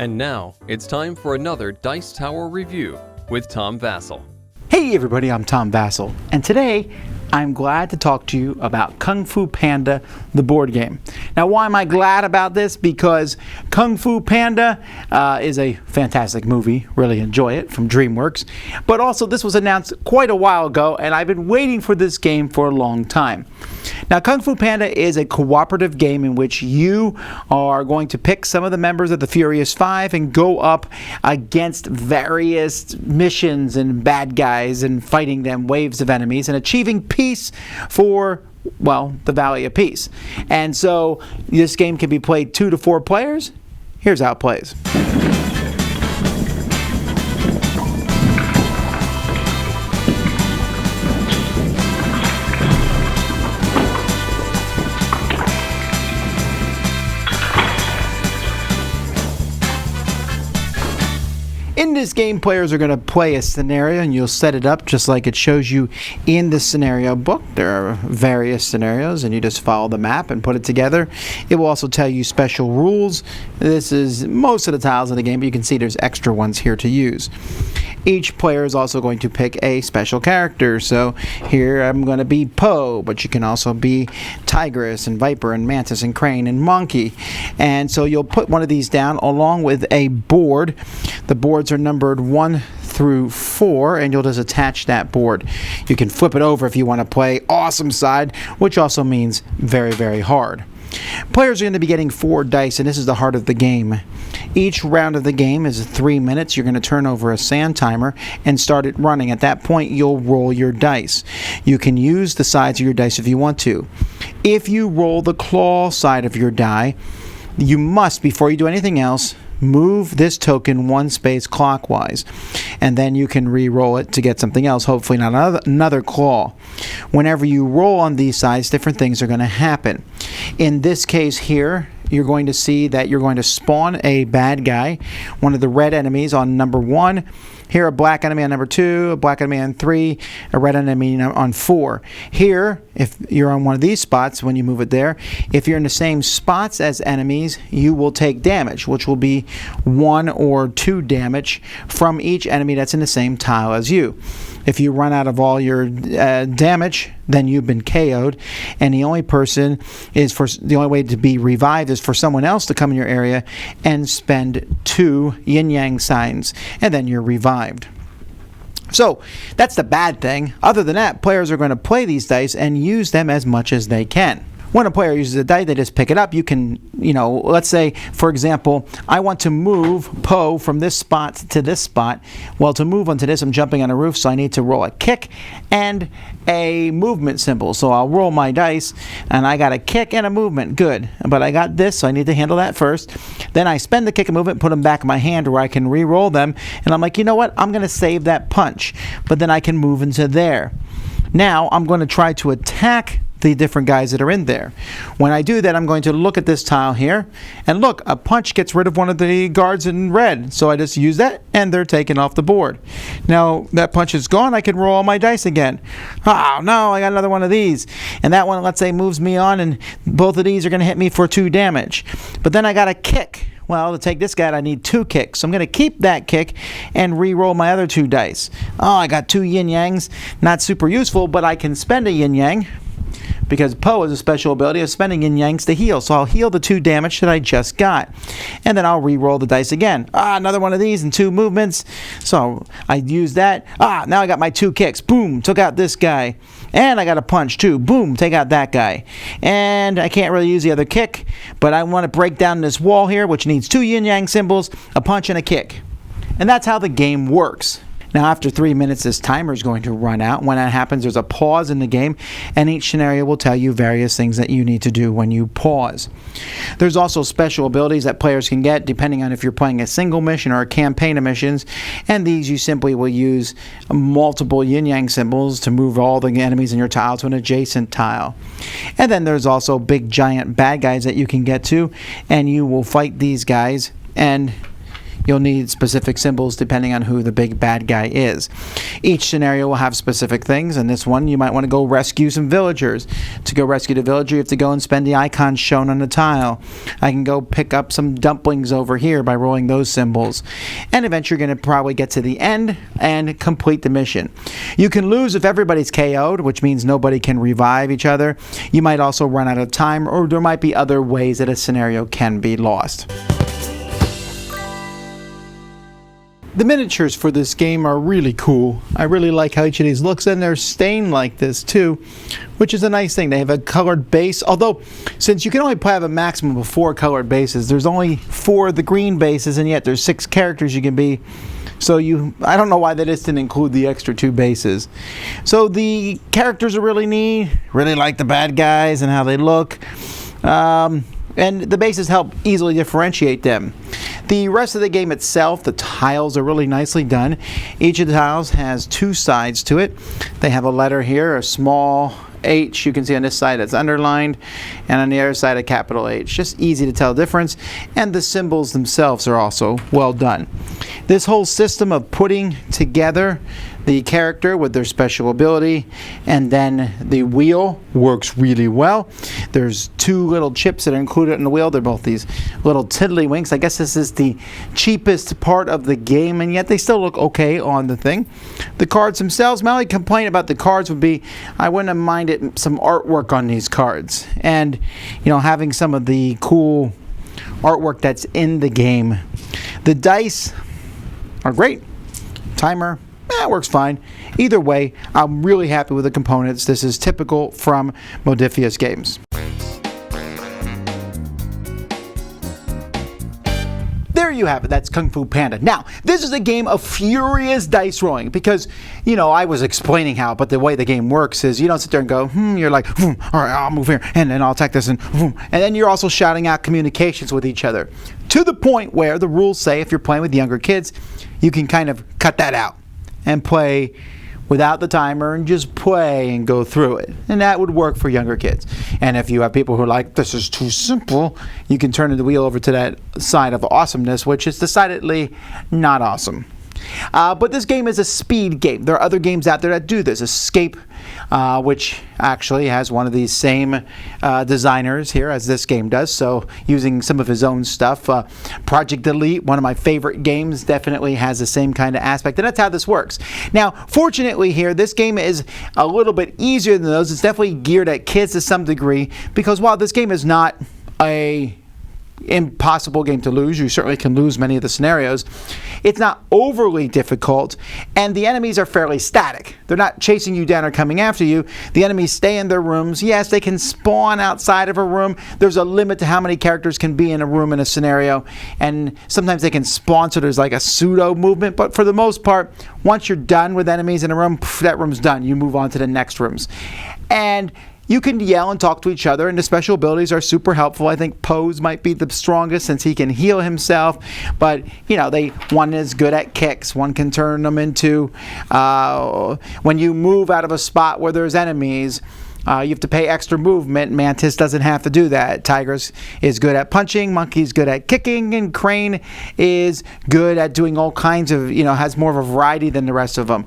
And now, it's time for another Dice Tower review with Tom Vasel. Hey everybody, I'm Tom Vasel, and today I'm glad to talk to you about Kung Fu Panda, the board game. Now, why am I glad about this? Because Kung Fu Panda is a fantastic movie. Really enjoy it, from DreamWorks. But also, this was announced quite a while ago, and I've been waiting for this game for a long time. Now, Kung Fu Panda is a cooperative game in which you are going to pick some of the members of the Furious Five and go up against various missions and bad guys and fighting them, waves of enemies, and achieving peace for, well, the Valley of Peace. And so this game can be played 2 to 4 players. Here's how it plays. In this game, players are going to play a scenario, and you'll set it up just like it shows you in the scenario book. There are various scenarios, and you just follow the map and put it together. It will also tell you special rules. This is most of the tiles of the game, but you can see there's extra ones here to use. Each player is also going to pick a special character. So here I'm going to be Po, but you can also be Tigress and Viper and Mantis and Crane and Monkey. And so you'll put one of these down along with a board. The boards are numbered 1 through 4, and you'll just attach that board. You can flip it over if you want to play awesome side, which also means very, very hard. Players are going to be getting 4 dice, and this is the heart of the game. Each round of the game is 3 minutes. You're going to turn over a sand timer and start it running. At that point, you'll roll your dice. You can use the sides of your dice if you want to. If you roll the claw side of your die, you must, before you do anything else, move this token 1 space clockwise, and then you can re-roll it to get something else, hopefully not another claw. Whenever you roll on these sides, different things are going to happen. In this case here, you're going to see that you're going to spawn a bad guy, one of the red enemies on number 1. Here, a black enemy on number 2, a black enemy on 3, a red enemy on 4. Here, if you're on one of these spots, when you move it there, if you're in the same spots as enemies, you will take damage, which will be 1 or 2 damage from each enemy that's in the same tile as you. If you run out of all your damage, then you've been KO'd, and the only way to be revived is for someone else to come in your area and spend 2 yin-yang signs, and then you're revived. So that's the bad thing. Other than that, players are going to play these dice and use them as much as they can. When a player uses a die, they just pick it up. You can, let's say, for example, I want to move Po from this spot to this spot. Well, to move onto this, I'm jumping on a roof, so I need to roll a kick and a movement symbol. So I'll roll my dice, and I got a kick and a movement. Good. But I got this, so I need to handle that first. Then I spend the kick and movement, put them back in my hand where I can re-roll them. And I'm like, you know what? I'm going to save that punch. But then I can move into there. Now I'm going to try to attack the different guys that are in there. When I do that, I'm going to look at this tile here, and look, a punch gets rid of one of the guards in red, so I just use that and they're taken off the board. Now that punch is gone, I can roll all my dice again. Oh no, I got another one of these, and that one, let's say, moves me on, and both of these are going to hit me for 2 damage. But then I got a kick. Well, to take this guy, I need 2 kicks. So I'm going to keep that kick and re-roll my other 2 dice. Oh, I got 2 yin-yangs. Not super useful, but I can spend a yin-yang, because Po has a special ability of spending yin-yangs to heal. So I'll heal the 2 damage that I just got. And then I'll re-roll the dice again. Another one of these and 2 movements. So I use that. Now I got my 2 kicks. Boom, took out this guy. And I got a punch too. Boom, take out that guy. And I can't really use the other kick, but I want to break down this wall here, which needs 2 yin-yang symbols, a punch and a kick. And that's how the game works. Now, after 3 minutes, this timer is going to run out. When that happens, there's a pause in the game, and each scenario will tell you various things that you need to do when you pause. There's also special abilities that players can get depending on if you're playing a single mission or a campaign of missions, and these you simply will use multiple yin-yang symbols to move all the enemies in your tile to an adjacent tile. And then there's also big giant bad guys that you can get to, and you will fight these guys, and you'll need specific symbols depending on who the big bad guy is. Each scenario will have specific things. In this one, you might want to go rescue some villagers. To go rescue the villager, you have to go and spend the icons shown on the tile. I can go pick up some dumplings over here by rolling those symbols. And eventually you're going to probably get to the end and complete the mission. You can lose if everybody's KO'd, which means nobody can revive each other. You might also run out of time, or there might be other ways that a scenario can be lost. The miniatures for this game are really cool. I really like how each of these looks, and they're stained like this too, which is a nice thing. They have a colored base, although since you can only have a maximum of 4 colored bases, there's only 4 of the green bases, and yet there's 6 characters you can be. So I don't know why they just didn't include the extra 2 bases. So the characters are really neat. Really like the bad guys and how they look. And the bases help easily differentiate them. The rest of the game itself, the tiles are really nicely done. Each of the tiles has 2 sides to it. They have a letter here, a small H, you can see on this side it's underlined, and on the other side a capital H. Just easy to tell the difference, and the symbols themselves are also well done. This whole system of putting together the character with their special ability and then the wheel works really well. There's 2 little chips that are included in the wheel. They're both these little tiddlywinks. I guess this is the cheapest part of the game, and yet they still look okay on the thing. The cards themselves, my only complaint about the cards would be I wouldn't have minded some artwork on these cards, and having some of the cool artwork that's in the game. The dice are great. Timer, works fine. Either way, I'm really happy with the components. This is typical from Modiphius games. There you have it. That's Kung Fu Panda. Now, this is a game of furious dice rolling because, I was explaining how, but the way the game works is you don't sit there and go, you're like, all right, I'll move here, and then I'll attack this, and then you're also shouting out communications with each other. To the point where the rules say if you're playing with younger kids, you can kind of cut that out and play without the timer and just play and go through it. And that would work for younger kids. And if you have people who are like, this is too simple, you can turn the wheel over to that side of awesomeness, which is decidedly not awesome. But this game is a speed game. There are other games out there that do this. Escape, which actually has one of these same designers here as this game does, so using some of his own stuff. Project Elite, one of my favorite games, definitely has the same kind of aspect, and that's how this works. Now, fortunately here, this game is a little bit easier than those. It's definitely geared at kids to some degree, because while this game is not a impossible game to lose, you certainly can lose many of the scenarios, it's not overly difficult, and the enemies are fairly static. They're not chasing you down or coming after you. The enemies stay in their rooms. Yes, they can spawn outside of a room. There's a limit to how many characters can be in a room in a scenario, and sometimes they can spawn so there's like a pseudo movement, but for the most part, once you're done with enemies in a room, that room's done. You move on to the next rooms. And you can yell and talk to each other, and the special abilities are super helpful. I think Pose might be the strongest since he can heal himself, but one is good at kicks. One can turn them into when you move out of a spot where there's enemies, you have to pay extra movement. Mantis doesn't have to do that. Tigress is good at punching, Monkey's good at kicking, and Crane is good at doing all kinds of, has more of a variety than the rest of them.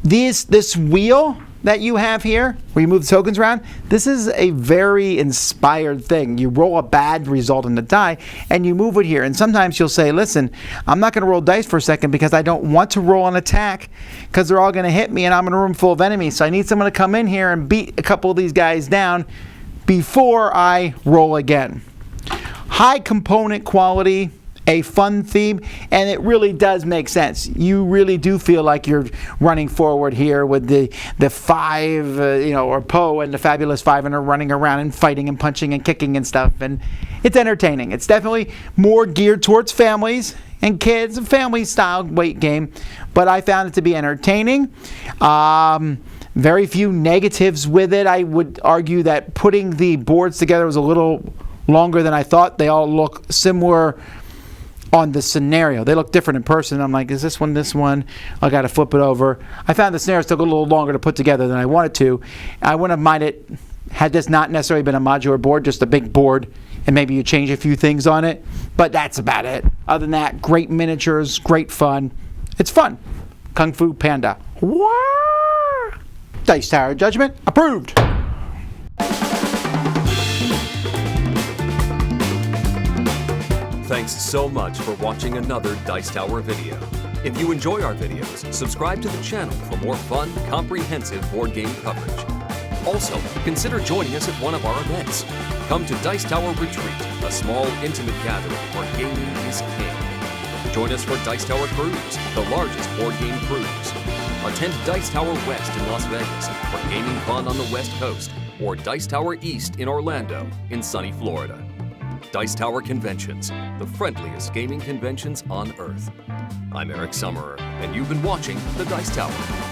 This wheel that you have here, where you move the tokens around, this is a very inspired thing. You roll a bad result in the die, and you move it here. And sometimes you'll say, listen, I'm not going to roll dice for a second because I don't want to roll an attack because they're all going to hit me and I'm in a room full of enemies. So I need someone to come in here and beat a couple of these guys down before I roll again. High component quality, a fun theme, and it really does make sense. You really do feel like you're running forward here with the 5, or Poe and the Fabulous 5, and are running around and fighting and punching and kicking and stuff, and it's entertaining. It's definitely more geared towards families and kids, a family-style weight game, but I found it to be entertaining. Very few negatives with it. I would argue that putting the boards together was a little longer than I thought. They all look similar on the scenario. They look different in person. I'm like, is this one? I got to flip it over. I found the scenarios took a little longer to put together than I wanted to. I wouldn't have minded had this not necessarily been a modular board, just a big board and maybe you change a few things on it, but that's about it. Other than that, great miniatures, great fun. It's fun. Kung Fu Panda. Wah! Dice Tower Judgment approved. Thanks so much for watching another Dice Tower video. If you enjoy our videos, subscribe to the channel for more fun, comprehensive board game coverage. Also, consider joining us at one of our events. Come to Dice Tower Retreat, a small, intimate gathering where gaming is king. Join us for Dice Tower Cruise, the largest board game cruise. Attend Dice Tower West in Las Vegas for gaming fun on the West Coast, or Dice Tower East in Orlando in sunny Florida. Dice Tower Conventions, the friendliest gaming conventions on Earth. I'm Eric Summerer, and you've been watching the Dice Tower.